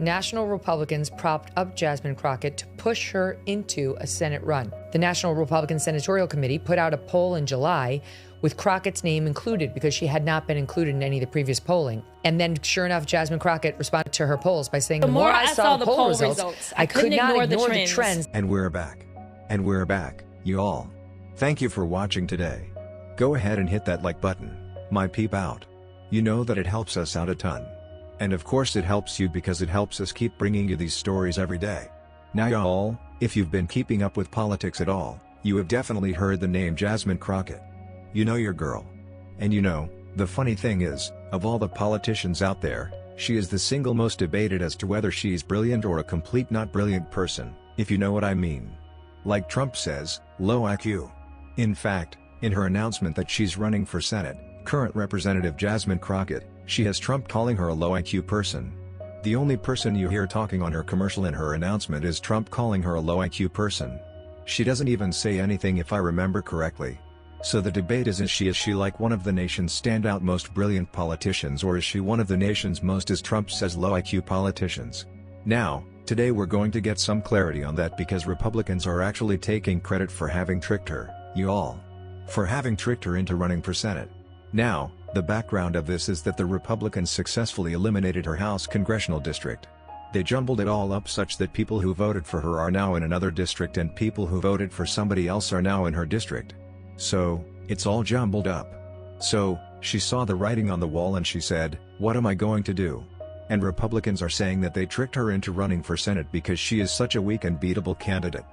national Republicans propped up Jasmine Crockett to push her into a Senate run. The National Republican Senatorial Committee put out a poll in July with Crockett's name included because she had not been included in any of the previous polling. And then, sure enough, Jasmine Crockett responded to her polls by saying, the more I saw the poll results, I could not ignore the trends. And we're back. And we're back, you all. Thank you for watching today. Go ahead and hit that like button, my peep out. You know that it helps us out a ton. And of course it helps you because it helps us keep bringing you these stories every day. Now y'all, if you've been keeping up with politics at all, you have definitely heard the name Jasmine Crockett. You know your girl. And you know, the funny thing is, of all the politicians out there, she is the single most debated as to whether she's brilliant or a complete not brilliant person, if you know what I mean. Like Trump says, low IQ. In fact, in her announcement that she's running for Senate, current Representative Jasmine Crockett, she has Trump calling her a low IQ person. The only person you hear talking on her commercial in her announcement is Trump calling her a low IQ person. She doesn't even say anything if I remember correctly. So the debate is she like one of the nation's standout most brilliant politicians, or is she one of the nation's most, as Trump says, low IQ politicians? Now, today we're going to get some clarity on that because Republicans are actually taking credit for having tricked her, you all. For having tricked her into running for Senate. Now, the background of this is that the Republicans successfully eliminated her House congressional district. They jumbled it all up such that people who voted for her are now in another district and people who voted for somebody else are now in her district. So, it's all jumbled up. So, she saw the writing on the wall and she said, what am I going to do? And Republicans are saying that they tricked her into running for Senate because she is such a weak and beatable candidate.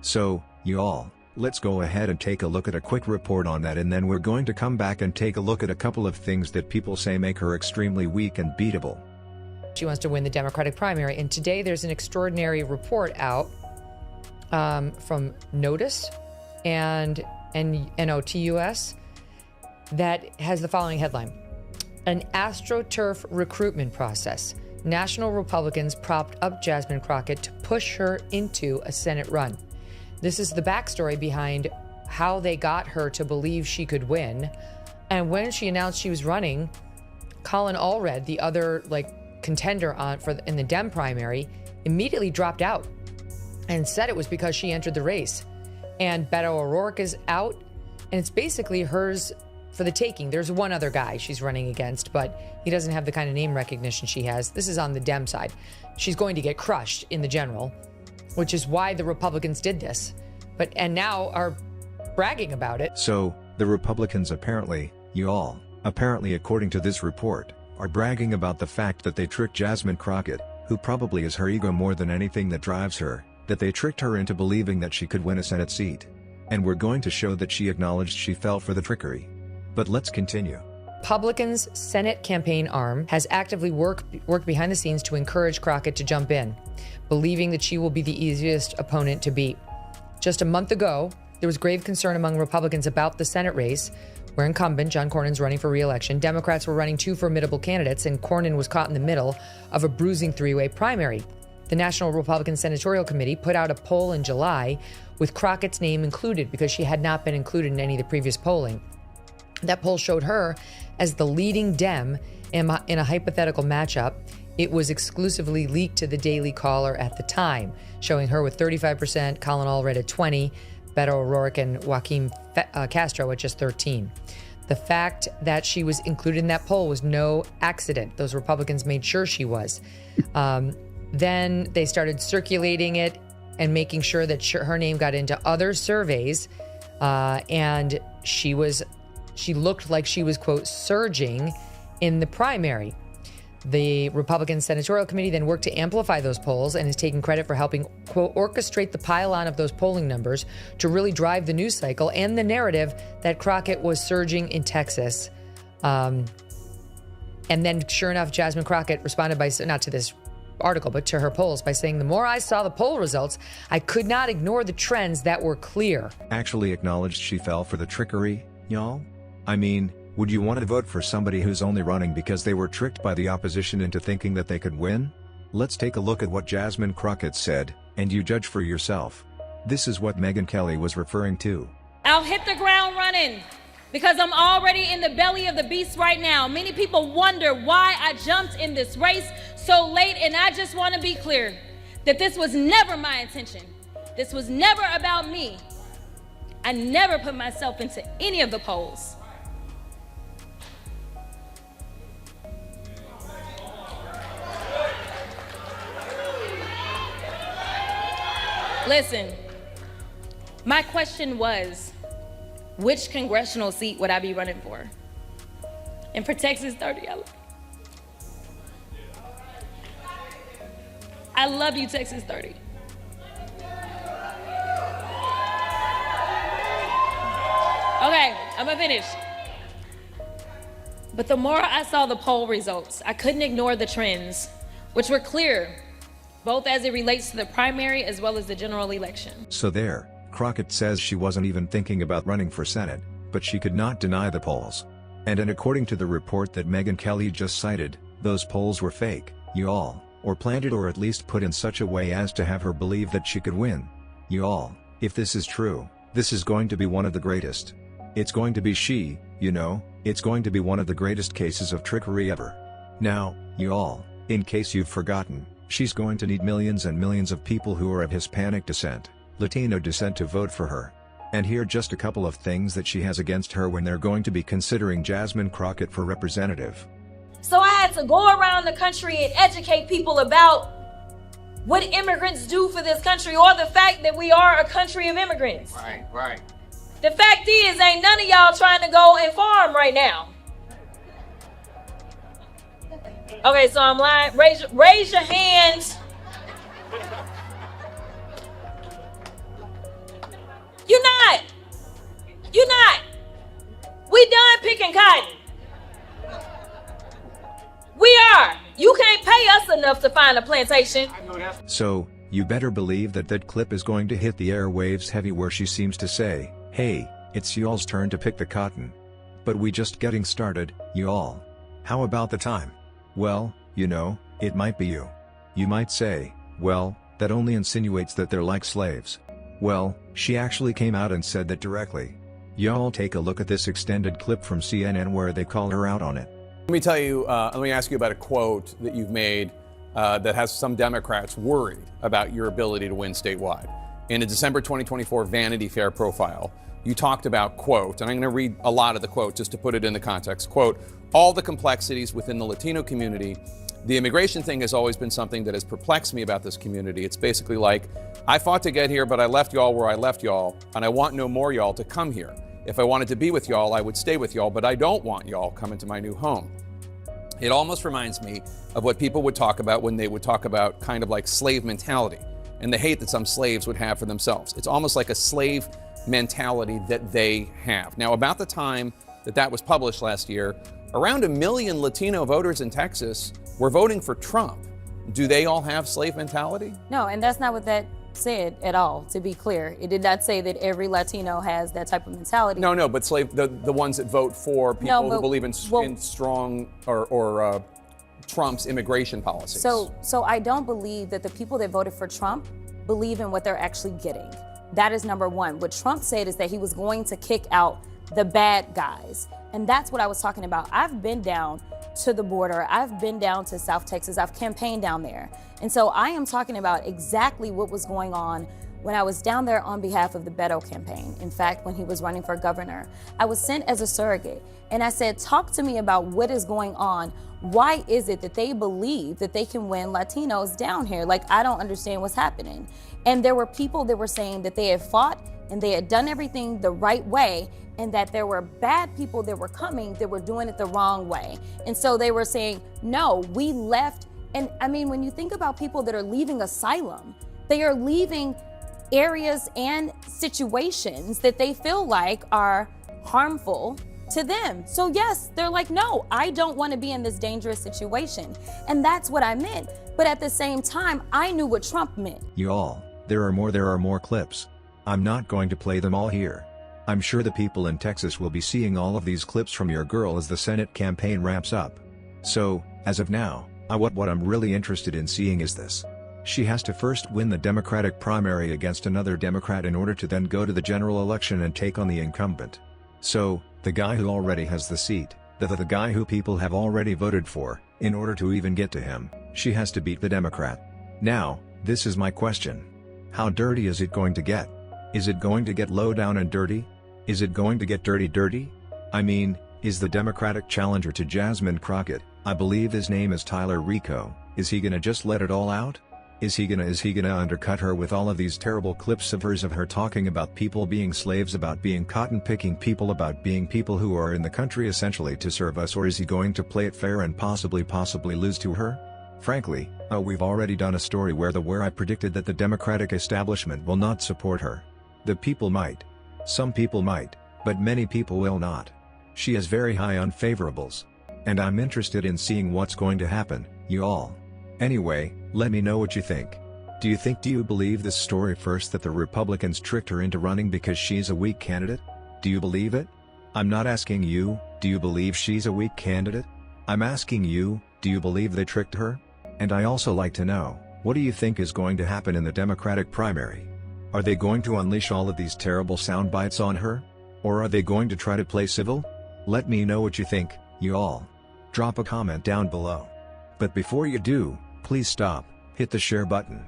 So, you all, let's go ahead and take a look at a quick report on that, and then we're going to come back and take a look at a couple of things that people say make her extremely weak and beatable. She wants to win the Democratic primary, and today there's an extraordinary report out from Notice and NOTUS that has the following headline: an AstroTurf recruitment process. National Republicans propped up Jasmine Crockett to push her into a Senate run. This is the backstory behind how they got her to believe she could win. And when she announced she was running, Colin Allred, the other contender in the Dem primary, immediately dropped out and said it was because she entered the race. And Beto O'Rourke is out, and it's basically hers for the taking. There's one other guy she's running against, but he doesn't have the kind of name recognition she has. This is on the Dem side. She's going to get crushed in the general, which is why the Republicans did this, and now are bragging about it. So, the Republicans apparently according to this report, are bragging about the fact that they tricked Jasmine Crockett, who probably is her ego more than anything that drives her, that they tricked her into believing that she could win a Senate seat. And we're going to show that she acknowledged she fell for the trickery. But let's continue. Republicans' Senate campaign arm has actively worked behind the scenes to encourage Crockett to jump in, believing that she will be the easiest opponent to beat. Just a month ago, there was grave concern among Republicans about the Senate race, where incumbent John Cornyn's running for re-election. Democrats were running two formidable candidates, and Cornyn was caught in the middle of a bruising three-way primary. The National Republican Senatorial Committee put out a poll in July with Crockett's name included because she had not been included in any of the previous polling. That poll showed her as the leading Dem in a hypothetical matchup. It was exclusively leaked to the Daily Caller at the time, showing her with 35%, Colin Allred at 20%, Beto O'Rourke and Joaquin Castro at just 13%. The fact that she was included in that poll was no accident. Those Republicans made sure she was. Then they started circulating it and making sure that her name got into other surveys, and she looked like she was, quote, surging in the primary. The Republican Senatorial Committee then worked to amplify those polls and is taking credit for helping, quote, orchestrate the pile-on of those polling numbers to really drive the news cycle and the narrative that Crockett was surging in Texas. And then, sure enough, Jasmine Crockett responded by, not to this article, but to her polls by saying, the more I saw the poll results, I could not ignore the trends that were clear. Actually acknowledged she fell for the trickery, y'all? I mean, would you want to vote for somebody who's only running because they were tricked by the opposition into thinking that they could win? Let's take a look at what Jasmine Crockett said, and you judge for yourself. This is what Megyn Kelly was referring to. I'll hit the ground running because I'm already in the belly of the beast right now. Many people wonder why I jumped in this race so late, and I just want to be clear that this was never my intention. This was never about me. I never put myself into any of the polls. Listen, my question was, which congressional seat would I be running for? And for Texas 30, I love you, Texas 30. Okay, I'm gonna finish. But the more I saw the poll results, I couldn't ignore the trends, which were clear, both as it relates to the primary as well as the general election. So there, Crockett says she wasn't even thinking about running for Senate, but she could not deny the polls. And according to the report that Megyn Kelly just cited, those polls were fake, y'all, or planted or at least put in such a way as to have her believe that she could win. Y'all, if this is true, this is going to be one of the greatest. It's going to be it's going to be one of the greatest cases of trickery ever. Now, y'all, in case you've forgotten, she's going to need millions and millions of people who are of Hispanic descent, Latino descent to vote for her. And here are just a couple of things that she has against her when they're going to be considering Jasmine Crockett for representative. So I had to go around the country and educate people about what immigrants do for this country, or the fact that we are a country of immigrants. Right. The fact is, ain't none of y'all trying to go and farm right now. Okay, so I'm lying. Raise your hands. You're not. We done picking cotton. We are. You can't pay us enough to find a plantation. So, you better believe that that clip is going to hit the airwaves heavy, where she seems to say, hey, it's y'all's turn to pick the cotton. But we just getting started, y'all. How about the time? Well, it might be you. You might say, well, that only insinuates that they're like slaves. Well, she actually came out and said that directly. Y'all take a look at this extended clip from CNN where they call her out on it. Let me tell you, let me ask you about a quote that you've made that has some Democrats worried about your ability to win statewide. In a December 2024 Vanity Fair profile, you talked about, quote, and I'm going to read a lot of the quote just to put it in the context, quote, all the complexities within the Latino community. The immigration thing has always been something that has perplexed me about this community. It's basically like, I fought to get here, but I left y'all where I left y'all, and I want no more y'all to come here. If I wanted to be with y'all, I would stay with y'all, but I don't want y'all coming to my new home. It almost reminds me of what people would talk about when they would talk about kind of like slave mentality and the hate that some slaves would have for themselves. It's almost like a slave mentality that they have. Now, about the time that was published last year, around 1 million Latino voters in Texas were voting for Trump. Do they all have slave mentality? No, and that's not what that said at all, to be clear. It did not say that every Latino has that type of mentality. No, but the ones that vote for people who believe in strong or Trump's immigration policies. So I don't believe that the people that voted for Trump believe in what they're actually getting. That is number one. What Trump said is that he was going to kick out the bad guys. And that's what I was talking about. I've been down to the border. I've been down to South Texas. I've campaigned down there. And so I am talking about exactly what was going on when I was down there on behalf of the Beto campaign. In fact, when he was running for governor, I was sent as a surrogate. And I said, talk to me about what is going on. Why is it that they believe that they can win Latinos down here? Like, I don't understand what's happening. And there were people that were saying that they had fought and they had done everything the right way, and that there were bad people that were coming that were doing it the wrong way. And so they were saying, no, we left. And I mean, when you think about people that are leaving asylum, they are leaving areas and situations that they feel like are harmful to them. So yes, they're like, no, I don't want to be in this dangerous situation. And that's what I meant. But at the same time, I knew what Trump meant. Y'all, there are more clips. I'm not going to play them all here. I'm sure the people in Texas will be seeing all of these clips from your girl as the Senate campaign wraps up. So, as of now, what I'm really interested in seeing is this. She has to first win the Democratic primary against another Democrat in order to then go to the general election and take on the incumbent. So, the guy who already has the seat, the guy who people have already voted for, in order to even get to him. She has to beat the Democrat. Now, this is my question. How dirty is it going to get? Is it going to get low down and dirty? Is it going to get dirty? I mean, is the Democratic challenger to Jasmine Crockett, I believe his name is Tyler Rico, is he gonna just let it all out? Is he gonna undercut her with all of these terrible clips of hers of her talking about people being slaves, about being cotton picking people, about being people who are in the country essentially to serve us, or is he going to play it fair and possibly lose to her? Frankly, we've already done a story where I predicted that the Democratic establishment will not support her. The people might. Some people might, but many people will not. She is very high on favorables. And I'm interested in seeing what's going to happen, you all. Anyway, let me know what you think. Do you believe this story first, that the Republicans tricked her into running because she's a weak candidate? Do you believe it? I'm not asking you, do you believe she's a weak candidate? I'm asking you, do you believe they tricked her? And I also like to know, what do you think is going to happen in the Democratic primary? Are they going to unleash all of these terrible sound bites on her? Or are they going to try to play civil? Let me know what you think, you all. Drop a comment down below. But before you do, please stop, hit the share button,